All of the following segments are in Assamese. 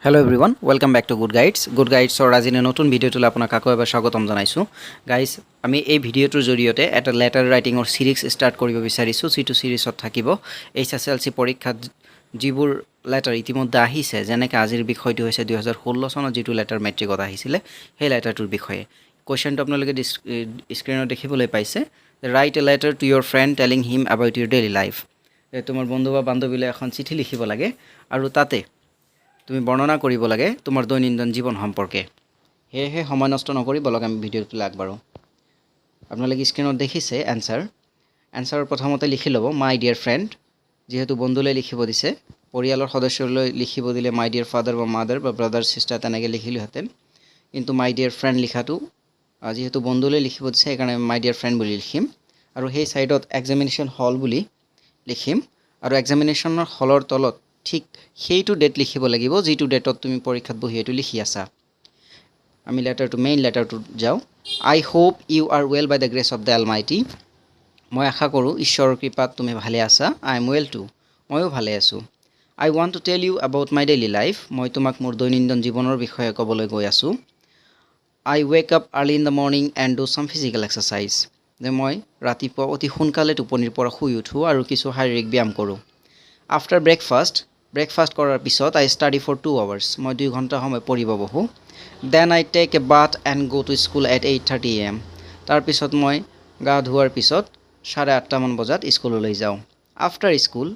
hello everyone welcome back to Good Guides और আজি নতুন ভিডিওটোলৈ আপোনাক আকৌ এবাৰ স্বাগতম জনাইছোঁ গাইজ আমি এই ভিডিওটোৰ জৰিয়তে এটা লেটাৰ ৰাইটিঙৰ সিৰিজ ষ্টাৰ্ট কৰিব বিচাৰিছোঁ যিটো সিৰিজত থাকিব এইচএসএলসি পৰীক্ষাত যিবোৰ লেটাৰ ইতিমধ্যে আহিছে যেনেকৈ আজিৰ বিষয়টো হৈছে 2016 চনত যিটো লেটাৰ মেট্ৰিকত আহিছিলে সেই লেটাৰটোৰ বিষয়ে কোৱেশ্চনটো আপোনালোকে স্ক্ৰীনত দেখিবলৈ পাইছে right a letter to your friend telling him about your daily life তোমাৰ বন্ধু বা বান্ধৱীলৈ এখন চিঠি লিখিব লাগে আৰু তাতে তুমি বৰ্ণনা কৰিব লাগে তোমাৰ দৈনন্দিন জীৱন সম্পৰ্কে হেহে সময় নষ্ট নকৰি বলক আমি ভিডিওটো আগবাঢ়ো আপোনালোকে স্ক্ৰীনত দেখিছে এনসাৰ প্ৰথমতে লিখি ল'ব মাই ডিয়াৰ ফ্ৰেণ্ড যেহেতু বন্ধুলৈ লিখিব দিছে পৰিয়ালৰ সদস্যলৈ লিখিব দিলে মাই ডিয়াৰ ফাদাৰ বা মাদাৰ বা ব্ৰাদাৰ সিস্টাৰ তেনেকৈ লিখিলোহেঁতেন কিন্তু মাই ডিয়াৰ ফ্ৰেণ্ড লিখাটো যেহেতু বন্ধুলৈ লিখিব দিছে সেইকাৰণে মাই ডিয়াৰ ফ্ৰেণ্ড বুলি লিখিম আৰু সেই সাইডত এক্সামিনেশ্যন হল বুলি লিখিম আৰু এক্সামিনেশ্যনৰ হলৰ তলত ঠিক সেইটো ডেট লিখিব লাগিব যেটো ডেটত তুমি পৰীক্ষাত বহি এটো লিখি আছা আমি মেইন লেটাৰটো যাও I hope you are well by the grace of the almighty মই আশা কৰোঁ ঈশ্বৰৰ কৃপাত তুমি ভালে আছা আই এম ওয়েল টু ময়ো ভালে আছো I want to tell you about my daily life মই তোমাক মোৰ দৈনন্দিন জীৱনৰ বিষয়ে ক'বলৈ গৈ আছো I wake up early in the morning and do some physical exercise যে মই ৰাতিপুৱা অতি সোনকালে টোপনিৰ পৰা শুই উঠো আৰু কিছু শাৰীৰিক ব্যায়াম কৰোঁ আফটাৰ ব্ৰেকফাষ্ট কৰাৰ পিছত আই ষ্টাডি ফৰ 2 আৱাৰ্ছ মই 2 ঘণ্টা সময় পঢ়িব বহোঁ then I take a bath and go to school at 8:30 AM তাৰপিছত মই গা ধোৱাৰ পিছত 8:30 মান বজাত স্কুললৈ যাওঁ আফটাৰ স্কুল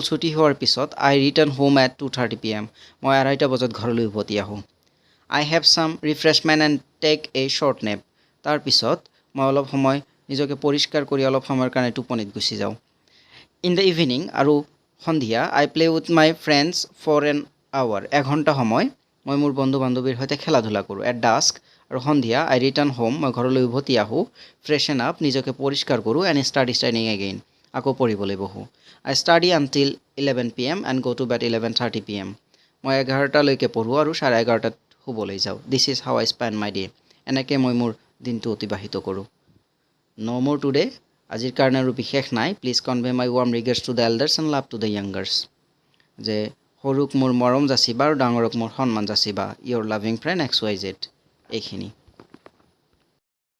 ছুটি হোৱাৰ পিছত I return home at 2:30 PM মই 2:30 বজাত ঘৰলৈ উভতি আহোঁ I have some refreshment and take a short nap তাৰপিছত মই অলপ সময় নিজকে পৰিষ্কাৰ কৰি অলপ সময়ৰ কাৰণে টোপনিত গুচি যাওঁ ইন দ্য ইভিনিং আৰু সন্ধিয়া I play with my friends for an hour 1 ঘণ্টা সময় মই মোৰ বন্ধু বান্ধৱীৰ সৈতে খেলা ধূলা কৰোঁ এট ডাস্ক আৰু সন্ধিয়া আই ৰিটাৰ্ণ হোম মই ঘৰলৈ উভতি আহোঁ ফ্ৰেছন আপ নিজকে পৰিষ্কাৰ কৰোঁ এণ্ড ষ্টাডিং এগেইন আকৌ পঢ়িবলৈ বহোঁ I study until 11 PM and go to bed 11:30 PM মই 11টালৈকে পঢ়োঁ আৰু 11:30টাত শুবলৈ যাওঁ this is how I spend my day এনেকৈ মই মোৰ দিনটো অতিবাহিত কৰোঁ নো মোৰ টুডে আজিৰ কাৰণে আৰু বিশেষ নাই please convey my warm regards to the elders and love to the youngers যে সৰুক মোৰ মৰম যাচিবা আৰু ডাঙৰক মোৰ সন্মান যাচিবা ইয়ৰ লাভিং ফ্ৰেণ্ড XYZ এইখিনি